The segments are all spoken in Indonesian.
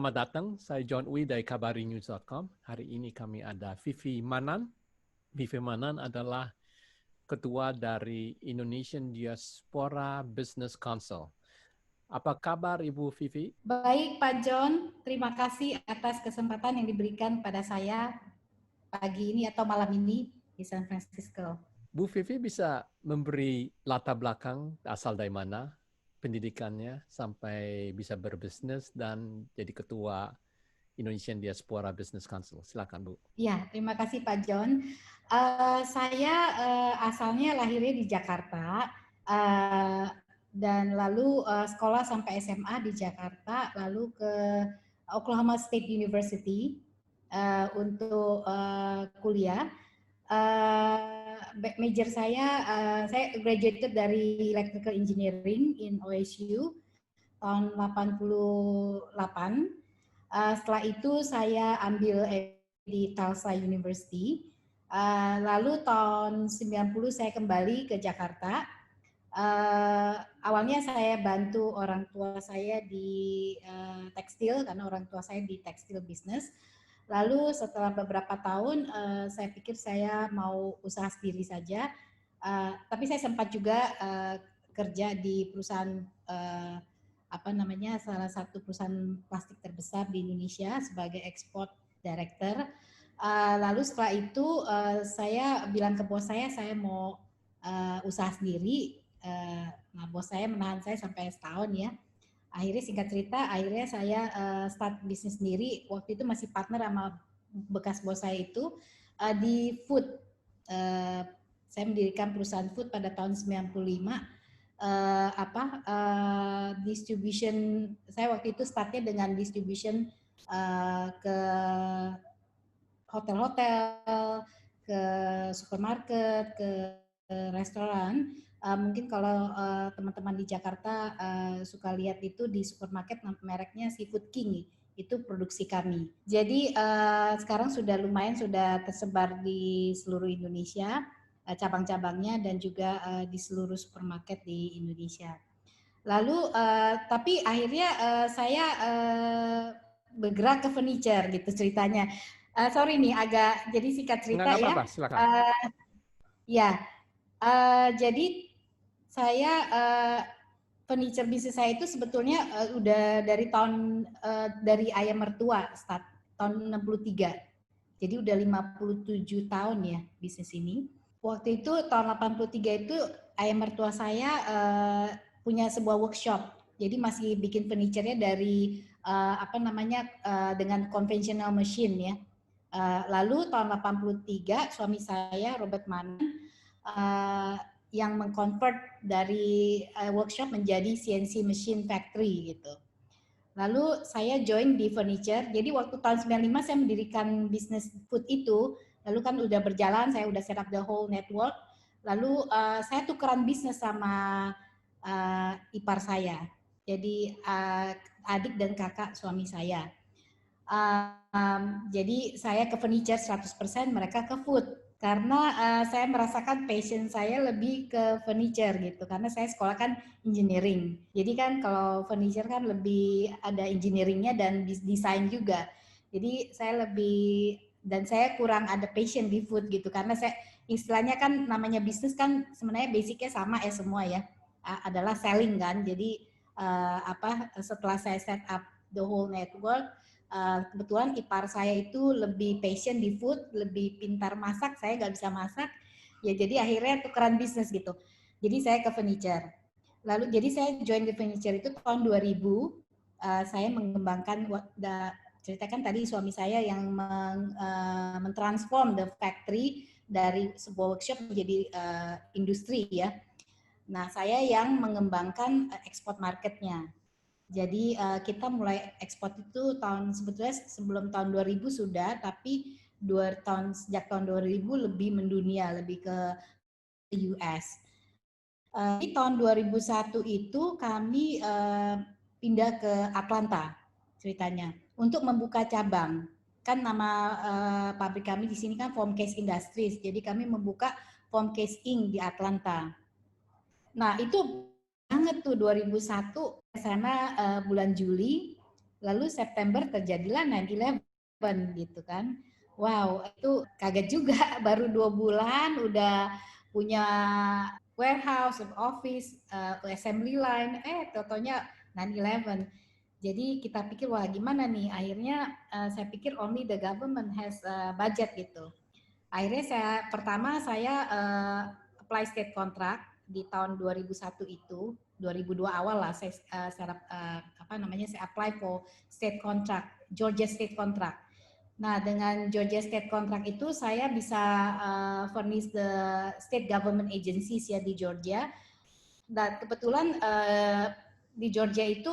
Selamat datang, saya John Uy dari kabarinews.com. Hari ini kami ada Vivi Manan. Vivi Manan adalah Ketua dari Indonesian Diaspora Business Council. Apa kabar Ibu Vivi? Baik Pak John, terima kasih atas kesempatan yang diberikan pada saya pagi ini atau malam ini di San Francisco. Bu Vivi bisa memberi latar belakang asal dari mana pendidikannya sampai bisa berbisnis dan jadi ketua Indonesian Diaspora Business Council. Silakan Bu. Ya, terima kasih Pak John. Saya asalnya lahirnya di Jakarta dan lalu sekolah sampai SMA di Jakarta, lalu ke Oklahoma State University untuk kuliah. Major saya graduated dari Electrical Engineering in OSU tahun 88. Setelah itu saya ambil di Tulsa University. Lalu tahun 90 saya kembali ke Jakarta. Awalnya saya bantu orang tua saya di tekstil karena orang tua saya di tekstil bisnis. Lalu setelah beberapa tahun saya pikir saya mau usaha sendiri saja, tapi saya sempat juga kerja di perusahaan salah satu perusahaan plastik terbesar di Indonesia sebagai export director. Lalu setelah itu saya bilang ke bos saya mau usaha sendiri. Nah bos saya menahan saya sampai setahun ya. Akhirnya singkat cerita, akhirnya saya start bisnis sendiri. Waktu itu masih partner sama bekas bos saya itu di food. Saya mendirikan perusahaan food pada tahun 95. Distribution, saya waktu itu startnya dengan distribution ke hotel-hotel, ke supermarket, ke restoran. Mungkin kalau teman-teman di Jakarta suka lihat itu di supermarket mereknya Seafood King, itu produksi kami. Jadi sekarang sudah lumayan sudah tersebar di seluruh Indonesia, cabang-cabangnya dan juga di seluruh supermarket di Indonesia. Lalu tapi akhirnya saya bergerak ke furniture gitu ceritanya. Sorry nih agak jadi singkat cerita Nggak ya. apa-apa, silakan. Jadi saya furniture bisnis saya itu sebetulnya udah dari dari ayah mertua start tahun 63. Jadi udah 57 tahun ya bisnis ini. Waktu itu tahun 83 itu ayah mertua saya punya sebuah workshop. Jadi masih bikin furniture-nya dari dengan conventional machine ya. Lalu tahun 83 suami saya Robert Manan yang mengconvert dari workshop menjadi CNC machine factory gitu. Lalu saya join di furniture. Jadi waktu tahun 95 saya mendirikan bisnis food itu. Lalu kan udah berjalan, saya udah set up the whole network. Lalu saya tukeran bisnis sama ipar saya. Jadi adik dan kakak suami saya. Jadi saya ke furniture 100%, mereka ke food. Karena saya merasakan passion saya lebih ke furniture gitu. Karena saya sekolah kan engineering. Jadi kan kalau furniture kan lebih ada engineeringnya dan desain juga. Jadi saya saya kurang ada passion di food gitu. Karena saya istilahnya kan namanya bisnis kan sebenarnya basicnya sama ya semua ya. Adalah selling kan. Jadi setelah saya set up the whole network, kebetulan ipar saya itu lebih passion di food, lebih pintar masak, saya nggak bisa masak, ya jadi akhirnya tukeran bisnis gitu. Jadi saya ke furniture. Lalu jadi saya join di furniture itu tahun 2000, saya mengembangkan, ceritakan tadi suami saya yang mentransform the factory dari sebuah workshop menjadi industri ya. Nah saya yang mengembangkan export marketnya. Jadi kita mulai ekspor itu sebetulnya sebelum tahun 2000 sudah, tapi sejak tahun 2000 lebih mendunia, lebih ke US. Di tahun 2001 itu kami pindah ke Atlanta ceritanya untuk membuka cabang. Kan nama pabrik kami di sini kan Formcase Industries, jadi kami membuka Formcase Inc. di Atlanta. Nah itu banget tuh 2001 ke sana bulan Juli. Lalu September terjadilah 9/11 gitu kan. Wow, itu kaget juga. Baru 2 bulan udah punya warehouse, office, assembly line, totonya 9/11. Jadi kita pikir wah gimana nih? Akhirnya saya pikir only the government has budget gitu. Akhirnya saya apply state contract di tahun 2001 itu, 2002 awal lah saya saya apply for state contract, Georgia state contract. Nah, dengan Georgia State Contract itu saya bisa furnish the state government agencies ya di Georgia. Dan kebetulan di Georgia itu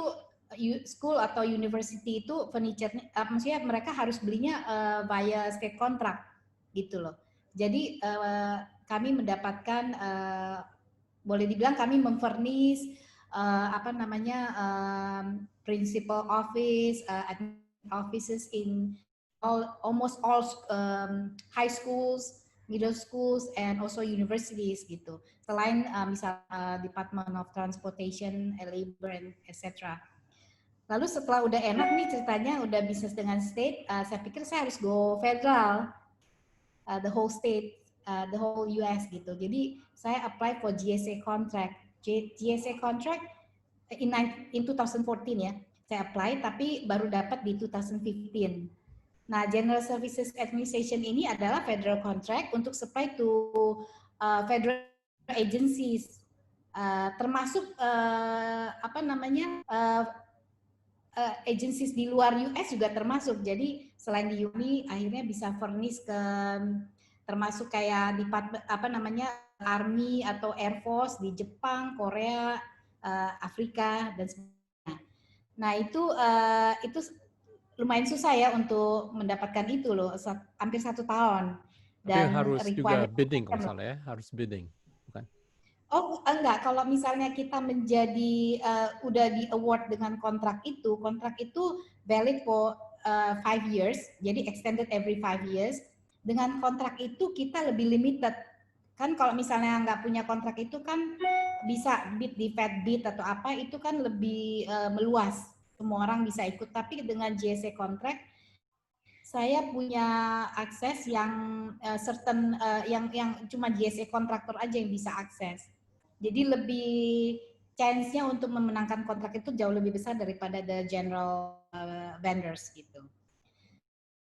school atau university itu furniture-nya, maksudnya mereka harus belinya via state contract gitu loh. Jadi kami mendapatkan, boleh dibilang kami memfurnish principal office, offices in almost all high schools, middle schools, and also universities gitu. Selain misal Department of Transportation, Labor, and etc. Lalu setelah udah enak nih ceritanya, udah bisnis dengan state, saya pikir saya harus go federal, the whole state, the whole US gitu. Jadi saya apply for GSA contract. GSA contract in 2014 ya, saya apply tapi baru dapat di 2015. Nah, General Services Administration ini adalah federal contract untuk supply to federal agencies, termasuk agencies di luar US juga termasuk. Jadi selain di UNI, akhirnya bisa furnish ke termasuk kayak di Army atau Air Force di Jepang, Korea, Afrika dan sebagainya. Nah itu lumayan susah ya untuk mendapatkan itu loh, hampir 1 tahun. Tapi harus juga bidding kalau salah ya, harus bidding, bukan? Oh enggak, kalau misalnya kita menjadi udah di award dengan kontrak itu valid for 5 years, jadi extended every 5 years. Dengan kontrak itu kita lebih limited. Kan kalau misalnya nggak punya kontrak itu kan bisa bid di Fed bid atau apa, itu kan lebih meluas. Semua orang bisa ikut, tapi dengan GSA contract saya punya akses yang certain yang cuma GSA kontraktor aja yang bisa akses. Jadi lebih chance-nya untuk memenangkan kontrak itu jauh lebih besar daripada the general vendors gitu.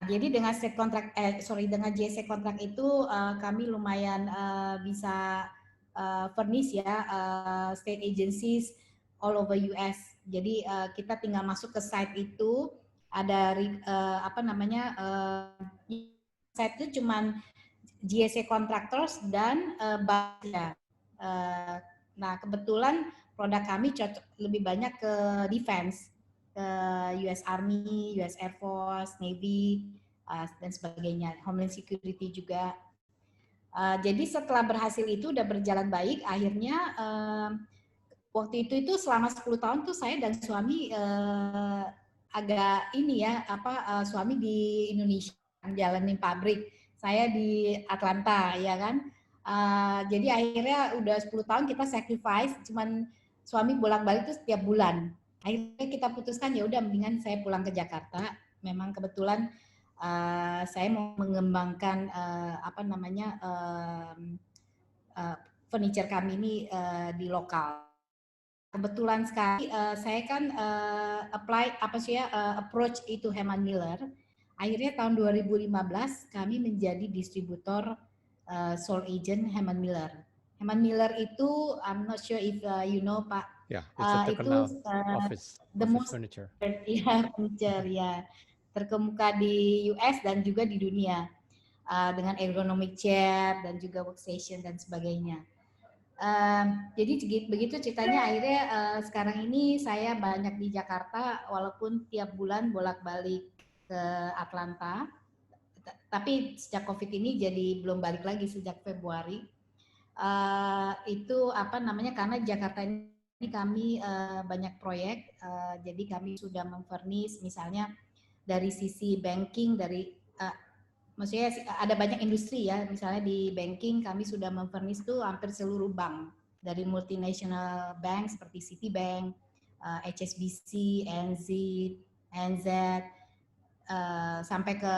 Jadi dengan dengan GSA kontrak itu kami lumayan bisa furnish ya state agencies all over US. Jadi kita tinggal masuk ke site itu, ada site itu cuman GSA contractors dan baja. Nah kebetulan produk kami cocok lebih banyak ke defense, ke US Army, US Air Force, Navy dan sebagainya, Homeland Security juga. Jadi setelah berhasil itu udah berjalan baik, akhirnya waktu itu selama 10 tahun tuh saya dan suami agak ini ya suami di Indonesia jalanin pabrik, saya di Atlanta ya kan. Jadi akhirnya udah 10 tahun kita sacrifice, cuman suami bolak-balik tuh setiap bulan. Akhirnya kita putuskan ya udah mendingan saya pulang ke Jakarta. Memang kebetulan saya mau mengembangkan furniture kami ini di lokal. Kebetulan sekali saya kan approach itu Heman Miller. Akhirnya tahun 2015 kami menjadi distributor sole agent Heman Miller. Heman Miller itu I'm not sure if you know Pak. Ya, itu office furniture. Ya, furniture ya. Terkemuka di US dan juga di dunia dengan ergonomic chair dan juga workstation dan sebagainya. Jadi begitu ceritanya, akhirnya sekarang ini saya banyak di Jakarta walaupun tiap bulan bolak-balik ke Atlanta. Tapi sejak COVID ini jadi belum balik lagi sejak Februari. Itu karena Jakarta ini kami banyak proyek, jadi kami sudah memfurnish misalnya dari sisi banking, maksudnya ada banyak industri ya, misalnya di banking kami sudah memfurnish tuh hampir seluruh bank, dari multinational bank seperti Citibank, HSBC, NZ, NZ, sampai ke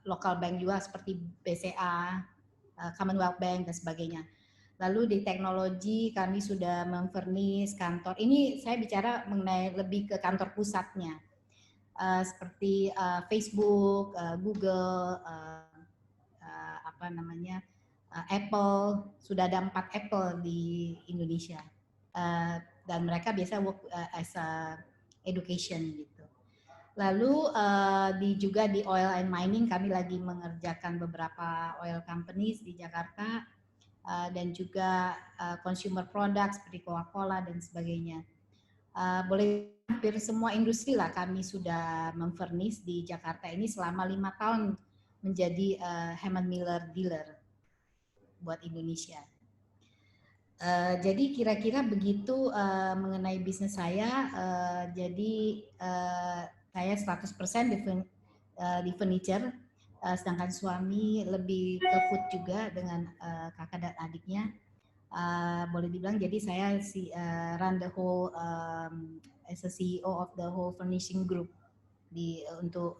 local bank juga seperti BCA, Commonwealth Bank dan sebagainya. Lalu di teknologi kami sudah memfurnish kantor. Ini saya bicara mengenai lebih ke kantor pusatnya, seperti Facebook, Google, Apple. Sudah ada 4 Apple di Indonesia, dan mereka biasa work as a education gitu. Lalu juga di oil and mining kami lagi mengerjakan beberapa oil companies di Jakarta. Dan juga consumer products seperti Coca-Cola dan sebagainya. Boleh hampir semua industri lah kami sudah memfurnish di Jakarta ini selama 5 tahun menjadi Heman Miller dealer buat Indonesia. Jadi kira-kira begitu mengenai bisnis saya. Jadi saya 100% di furniture. Sedangkan suami lebih ke food juga dengan kakak dan adiknya. Boleh dibilang jadi saya run the whole as a CEO of the whole furnishing group untuk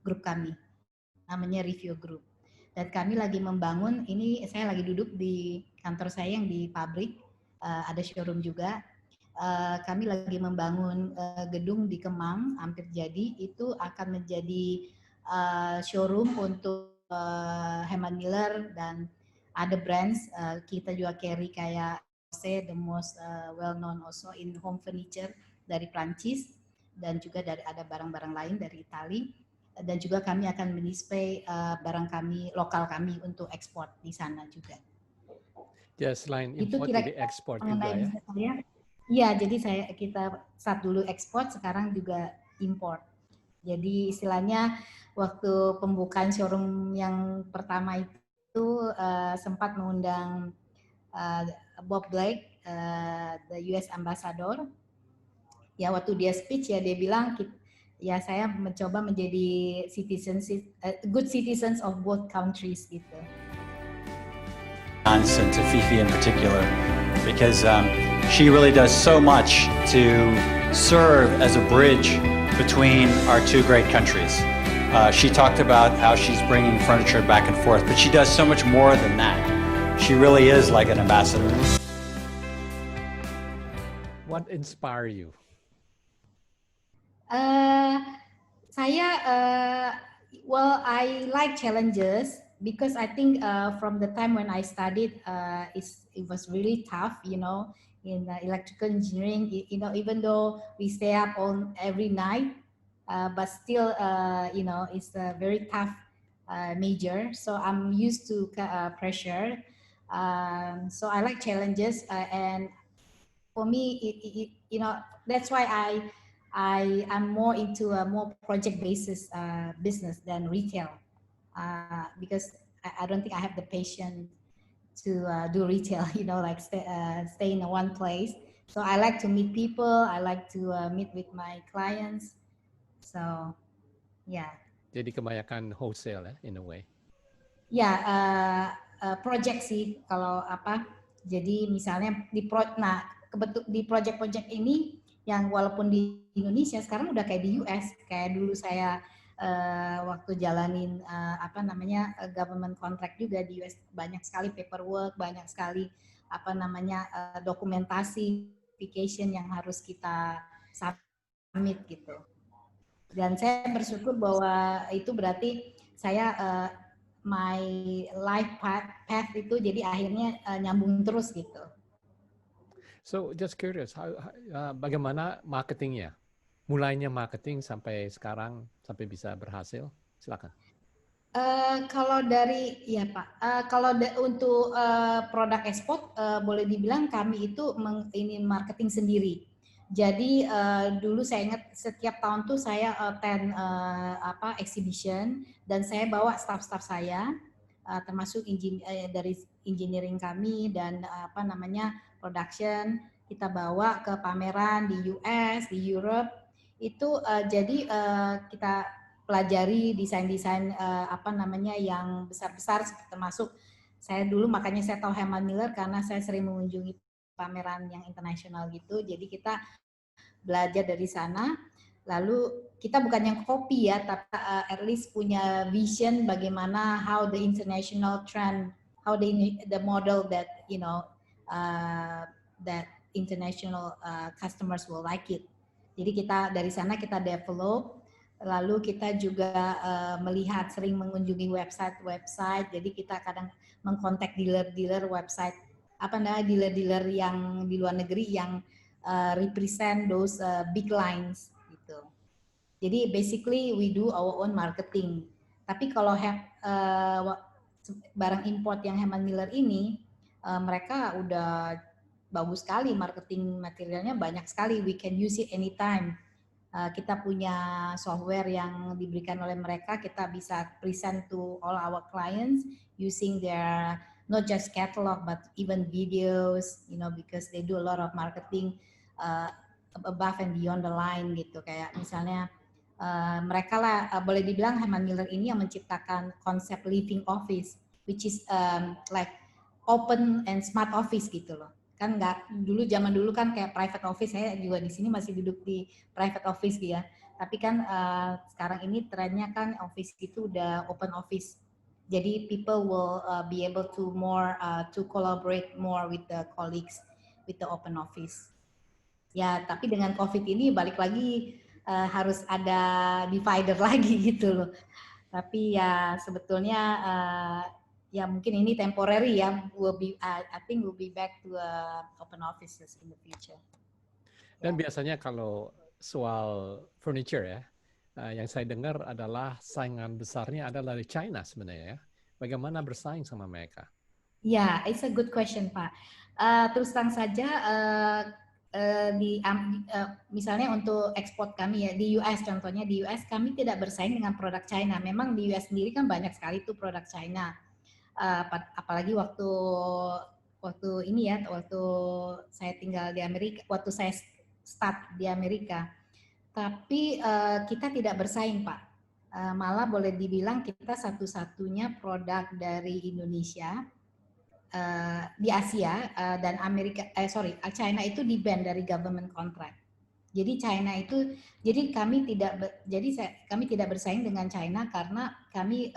grup kami, namanya Review Group. Dan kami lagi membangun, ini saya lagi duduk di kantor saya yang di pabrik, ada showroom juga. Kami lagi membangun gedung di Kemang, hampir jadi. Itu akan menjadi showroom untuk Heman Miller dan ada brands. Kita juga carry kayak the most well known also in home furniture dari Prancis, dan juga ada barang-barang lain dari Itali. Dan juga kami akan mendisplay barang kami, lokal kami untuk ekspor di sana juga. Ya, selain import jadi ekspor juga ya? Iya, jadi kita saat dulu ekspor, sekarang juga import. Jadi istilahnya waktu pembukaan showroom yang pertama itu sempat mengundang Bob Blake, the US Ambassador. Ya waktu dia speech ya dia bilang, ya saya mencoba menjadi good citizens of both countries gitu. And to Fifi in particular, because she really does so much to serve as a bridge between our two great countries. She talked about how she's bringing furniture back and forth, but she does so much more than that. She really is like an ambassador. What inspires you? I like challenges because I think from the time when I studied, it was really tough, you know, in electrical engineering. You know, even though we stay up every night, but still, you know, it's a very tough major. So I'm used to pressure. So I like challenges, and for me, you know, that's why I'm more into a more project-based business than retail, because I don't think I have the patience to do retail, you know, like stay in one place. So I like to meet people. I like to meet with my clients. So, yeah. Jadi kebanyakan wholesale ya, in a way. Ya, project sih kalau apa. Jadi misalnya di project-project ini yang walaupun di Indonesia sekarang udah kayak di US, kayak dulu saya waktu jalanin government contract juga di US, banyak sekali paperwork, banyak sekali dokumentasi, application yang harus kita submit gitu. Dan saya bersyukur bahwa itu berarti saya my life path itu jadi akhirnya nyambung terus gitu. So just curious, bagaimana marketingnya? Mulainya marketing sampai sekarang, sampai bisa berhasil? Silakan. Kalau dari untuk produk ekspor, boleh dibilang kami itu ini marketing sendiri. Jadi dulu saya ingat setiap tahun tuh saya attend exhibition, dan saya bawa staff-staff saya, termasuk dari engineering kami dan production, kita bawa ke pameran di US, di Europe. Itu jadi kita pelajari desain-desain yang besar-besar, termasuk saya dulu, makanya saya tahu Heman Miller karena saya sering mengunjungi pameran yang internasional gitu. Jadi kita belajar dari sana. Lalu kita bukan yang copy ya, tapi at least punya vision bagaimana how the international trend, how the model that that international customers will like it. Jadi kita dari sana kita develop, lalu kita juga melihat sering mengunjungi website. Jadi kita kadang mengkontak dealer-dealer website dealer-dealer yang di luar negeri yang represent those big lines gitu. Jadi basically we do our own marketing. Tapi kalau barang import yang Herman Miller ini mereka udah bagus sekali, marketing materialnya banyak sekali. We can use it anytime. Kita punya software yang diberikan oleh mereka, kita bisa present to all our clients using their not just catalog but even videos, because they do a lot of marketing above and beyond the line gitu. Kayak misalnya mereka lah boleh dibilang Herman Miller ini yang menciptakan konsep living office, which is like open and smart office gitu loh. Kan zaman dulu kan kayak private office, saya juga di sini masih duduk di private office gitu ya. Tapi kan sekarang ini trennya kan office itu udah open office. Jadi people will be able to collaborate more with the colleagues with the open office. Ya, tapi dengan COVID ini balik lagi harus ada divider lagi gitu loh. Tapi ya sebetulnya ya mungkin ini temporary ya. I think we'll be back to open offices in the future. Dan biasanya kalau soal furniture ya, yang saya dengar adalah saingan besarnya adalah dari China sebenarnya ya. Bagaimana bersaing sama mereka? Ya, it's a good question Pak. Terus terang saja misalnya untuk ekspor kami ya di US, contohnya di US kami tidak bersaing dengan produk China. Memang di US sendiri kan banyak sekali tuh produk China. Apalagi waktu ini ya, waktu saya tinggal di Amerika, waktu saya start di Amerika. Tapi kita tidak bersaing Pak. Malah boleh dibilang kita satu-satunya produk dari Indonesia di Asia dan China itu di-ban dari government contract. Jadi China itu, kami tidak bersaing dengan China karena kami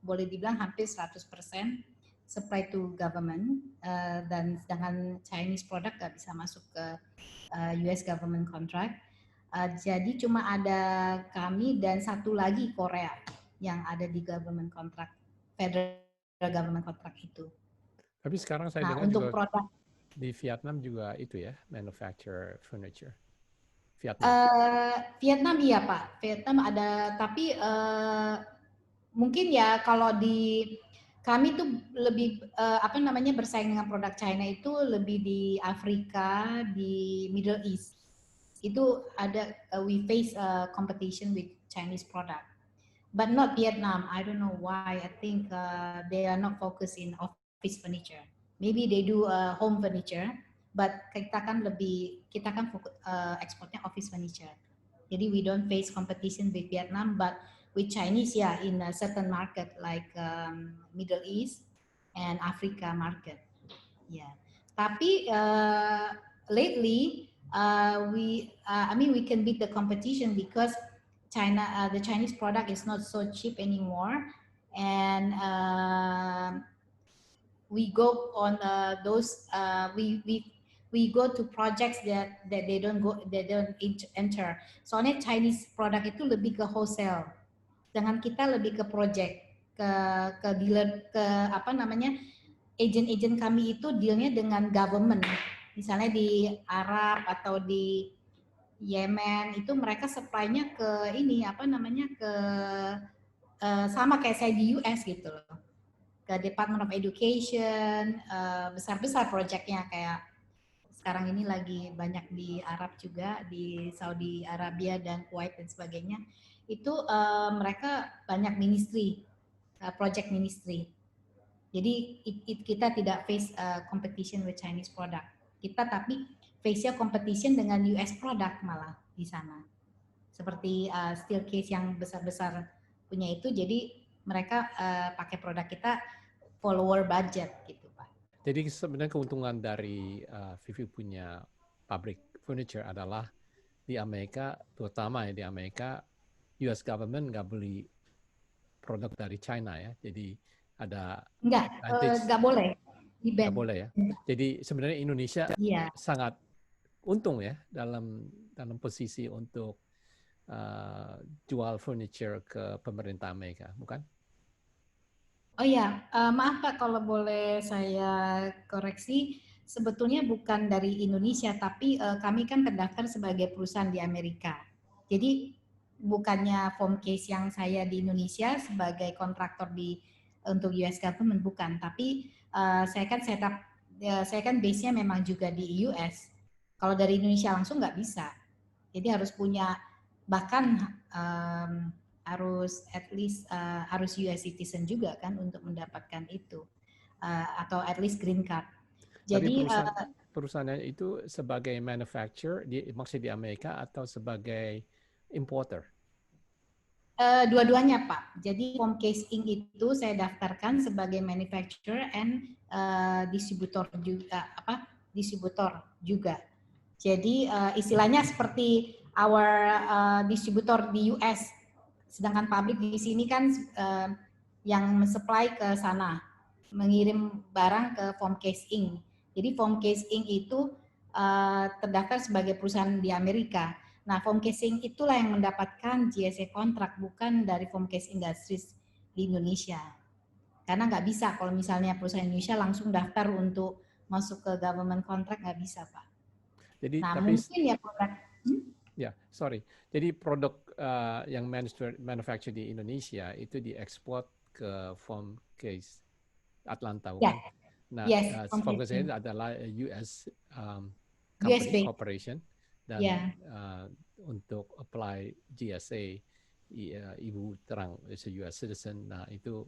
boleh dibilang hampir 100% supply to government dan sedangkan Chinese product nggak bisa masuk ke US government contract. Jadi cuma ada kami dan satu lagi Korea yang ada di government contract, federal government contract itu. Tapi sekarang saya dengar untuk juga produk di Vietnam juga itu ya, manufacture furniture. Vietnam iya Pak, Vietnam ada, tapi mungkin ya kalau di kami tuh lebih bersaing dengan produk China itu lebih di Afrika, di Middle East. Itu ada we face competition with Chinese product, but not Vietnam. I don't know why. I think they are not focused in office furniture. Maybe they do home furniture, but kita kan ekspornya office furniture. Jadi we don't face competition with Vietnam, but with Chinese in a certain market like Middle East and Africa market. Yeah. Tapi lately we can beat the competition because the Chinese product is not so cheap anymore, and we go on we go to projects that they don't enter. Soalnya Chinese product itu lebih ke wholesale, dengan kita lebih ke project, ke dealer, ke agent kami itu dealnya dengan government. Misalnya di Arab atau di Yemen itu mereka supply-nya ke sama kayak saya di US gitu loh. Ke Department of Education, besar-besar projectnya kayak sekarang ini lagi banyak di Arab juga, di Saudi Arabia dan Kuwait dan sebagainya. Itu mereka banyak ministry, project ministry. Jadi kita tidak face competition with Chinese product. Kita tapi face-nya competition dengan US product malah di sana. Seperti Steelcase yang besar-besar punya itu, jadi mereka pakai produk kita follower budget gitu Pak. Jadi sebenarnya keuntungan dari Vivi punya pabrik furniture adalah di Amerika, terutama ya di Amerika, US government nggak beli produk dari China ya. Jadi ada advantage, nggak boleh di ban. nggak boleh ya. Jadi sebenarnya Indonesia Iya. sangat untung ya dalam posisi untuk jual furniture ke pemerintah Amerika, bukan? Oh ya, maaf Pak kalau boleh saya koreksi, sebetulnya bukan dari Indonesia, tapi kami kan terdaftar sebagai perusahaan di Amerika. Jadi bukannya form case yang saya di Indonesia sebagai kontraktor untuk US government bukan, tapi saya kan base-nya memang juga di US. Kalau dari Indonesia langsung nggak bisa. Jadi harus punya bahkan harus at least harus US citizen juga kan untuk mendapatkan itu atau at least green card. Tapi Jadi perusahaannya itu sebagai manufacturer maksud di Amerika atau sebagai importer? Dua-duanya Pak. Jadi form case Inc. itu saya daftarkan sebagai manufacturer and distributor juga. Jadi istilahnya seperti our distributor di US. Sedangkan pabrik di sini kan yang supply ke sana, mengirim barang ke Form Case Inc. Jadi Form Case Inc. itu terdaftar sebagai perusahaan di Amerika. Nah, Form Case Inc. itulah yang mendapatkan GSA kontrak, bukan dari Form Case Industries di Indonesia. Karena nggak bisa kalau misalnya perusahaan Indonesia langsung daftar untuk masuk ke government contract, nggak bisa, Pak. Jadi, nah, tapi mungkin ya produk. Ya, sorry. Jadi produk yang manufacture di Indonesia itu diekspor ke Form Case Atlanta, bukan? Nah, Form Case ini adalah US company, corporation, dan untuk apply GSA, ibu terang is a US citizen. Nah, itu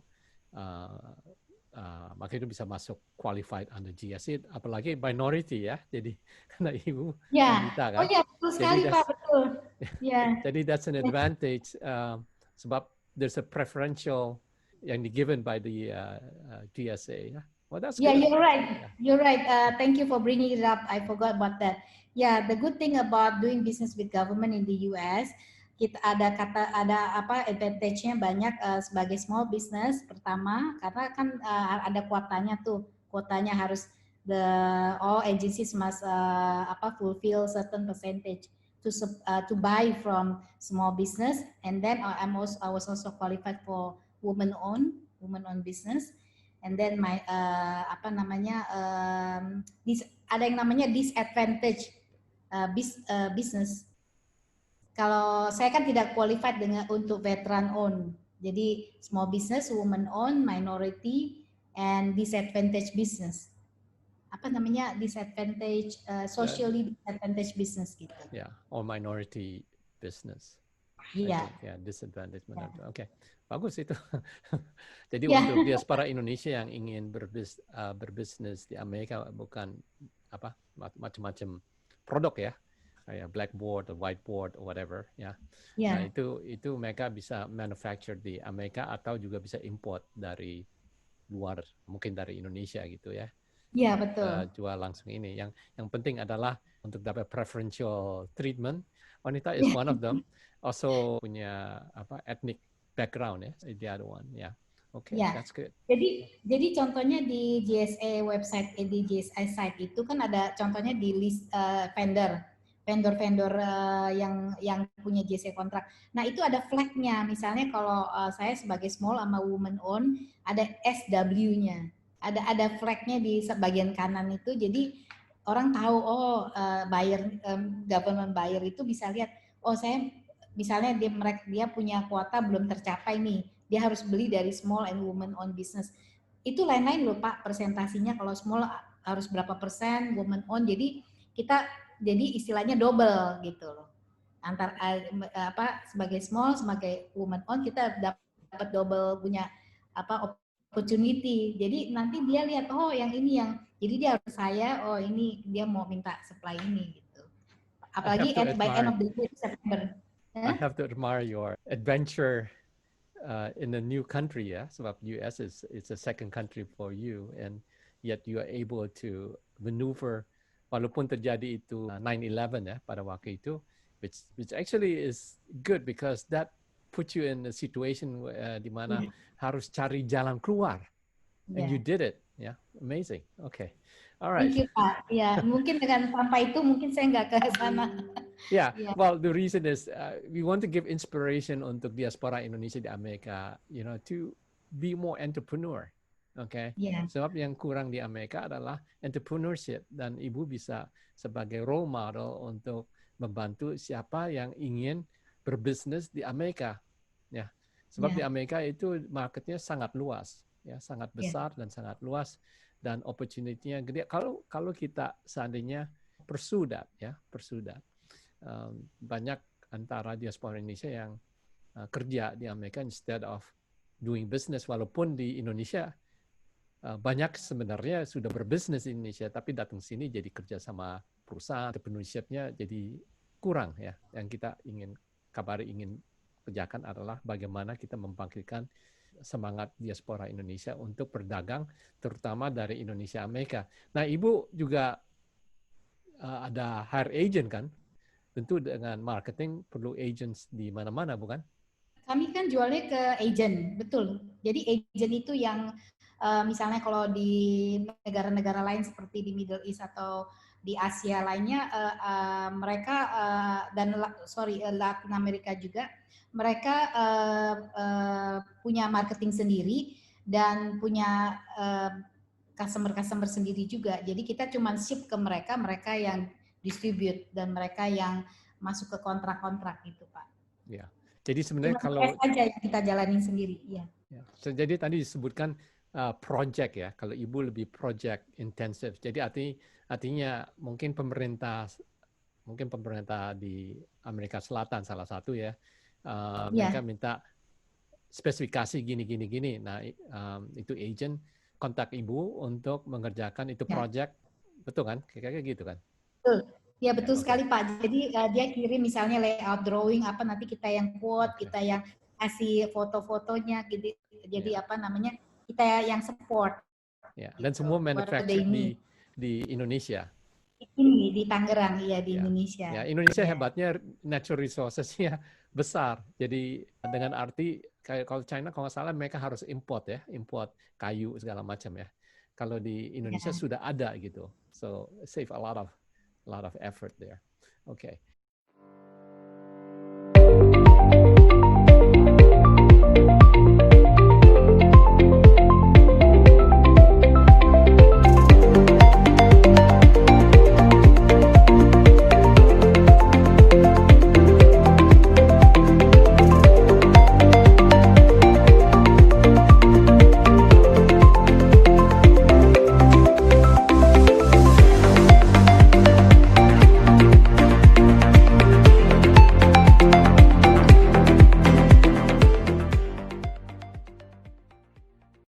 maka itu bisa masuk qualified under GSA, apalagi minority ya. Jadi karena ibu wanita kan. Oh ya, betul sekali Pak, betul. Jadi that's an advantage sebab there's a preferential yang given by the GSA. Well, that's good. You're right. You're right. Thank you for bringing it up. I forgot about that. The good thing about doing business with government in the US, kita ada advantage-nya banyak sebagai small business. Pertama, karena kan ada kuotanya tuh. Kuotanya harus all agencies must fulfill certain percentage to buy from small business, and then I was also qualified for woman-owned business. And then ada yang namanya disadvantage business. Kalau saya kan tidak qualified untuk veteran owned. Jadi small business, woman owned, minority, and disadvantage business. Disadvantage, socially disadvantage business gitu. Or minority business. Disadvantage minority. Okay. Bagus itu. Jadi untuk diaspora Indonesia yang ingin berbisnis di Amerika, bukan macam-macam produk ya, kayak blackboard, or whiteboard, or whatever ya. Nah itu mereka bisa manufacture di Amerika atau juga bisa import dari luar, mungkin dari Indonesia gitu ya. Iya betul. Jual langsung ini. Yang penting adalah untuk dapat preferential treatment. Wanita is one of them. Also punya ethnic background ya, the other one. Okay, that's good. Jadi contohnya di GSA website, di GSA site itu kan ada contohnya di list vendor yang punya GSA kontrak. Nah itu ada flagnya. Misalnya kalau saya sebagai small sama woman owned, ada SW-nya. Ada flagnya di bagian kanan itu. Jadi orang tahu government buyer itu bisa lihat, saya misalnya dia punya kuota belum tercapai nih, dia harus beli dari small and woman owned business. Itu lain-lain loh Pak presentasinya, kalau small harus berapa persen, woman owned, jadi istilahnya double gitu loh. Sebagai small, sebagai woman owned kita dapat double punya opportunity. Jadi nanti dia lihat yang ini jadi dia harus ini dia mau minta supply ini gitu. Apalagi by end of the year September. I have to admire your adventure in a new country ya, sebab US is a second country for you, and yet you are able to maneuver walaupun terjadi itu 9/11 ya pada waktu itu, which actually is good because that puts you in a situation di mana harus cari jalan keluar, and you did it, yeah, amazing. Okay, all right. Thank you Pak. Ya, mungkin dengan tanpa itu mungkin saya nggak ke sana. Yeah, well, the reason is we want to give inspiration untuk diaspora Indonesia di Amerika, you know, to be more entrepreneur. Okay. Sebab yang kurang di Amerika adalah entrepreneurship, dan Ibu bisa sebagai role model untuk membantu siapa yang ingin berbisnis di Amerika. Ya. Sebab di Amerika itu marketnya sangat luas, ya, sangat besar dan sangat luas, dan opportunity-nya gede. Kalau kita seandainya pursue that. Banyak antara diaspora Indonesia yang kerja di Amerika instead of doing business, walaupun di Indonesia banyak sebenarnya sudah berbisnis di Indonesia, tapi datang sini jadi kerja sama perusahaan, entrepreneurship-nya jadi kurang, ya. Yang kita ingin kerjakan adalah bagaimana kita membangkitkan semangat diaspora Indonesia untuk berdagang, terutama dari Indonesia Amerika. Nah, Ibu juga ada hire agent kan? Tentu dengan marketing perlu agents di mana-mana, bukan? Kami kan jualnya ke agent, betul. Jadi agent itu yang misalnya kalau di negara-negara lain seperti di Middle East atau di Asia lainnya, mereka Latin Amerika juga, mereka punya marketing sendiri dan punya customer sendiri juga. Jadi kita cuma ship ke mereka, mereka yang distribute dan mereka yang masuk ke kontrak-kontrak gitu, Pak. Ya. Jadi sebenarnya cuma kalau aja yang kita jalanin sendiri, ya. Jadi tadi disebutkan project, ya. Kalau Ibu lebih project intensive. Jadi artinya mungkin pemerintah di Amerika Selatan salah satu, ya. Mereka minta spesifikasi gini. Nah, itu agent kontak Ibu untuk mengerjakan itu project, betul kan? Kayak gitu kan? Betul. Ya, betul sekali Pak. Jadi dia kirim misalnya layout drawing apa, nanti kita yang quote, kita yang kasih foto-fotonya gitu. Jadi kita yang support. Ya, dan gitu. Semua manufacture di Indonesia. Ini di Tangerang, ya, di Indonesia. Ya, Indonesia hebatnya natural resources-nya besar. Jadi dengan arti kayak kalau China kalau nggak salah mereka harus import kayu segala macam, ya. Kalau di Indonesia sudah ada gitu. So save a lot of effort there. Okay.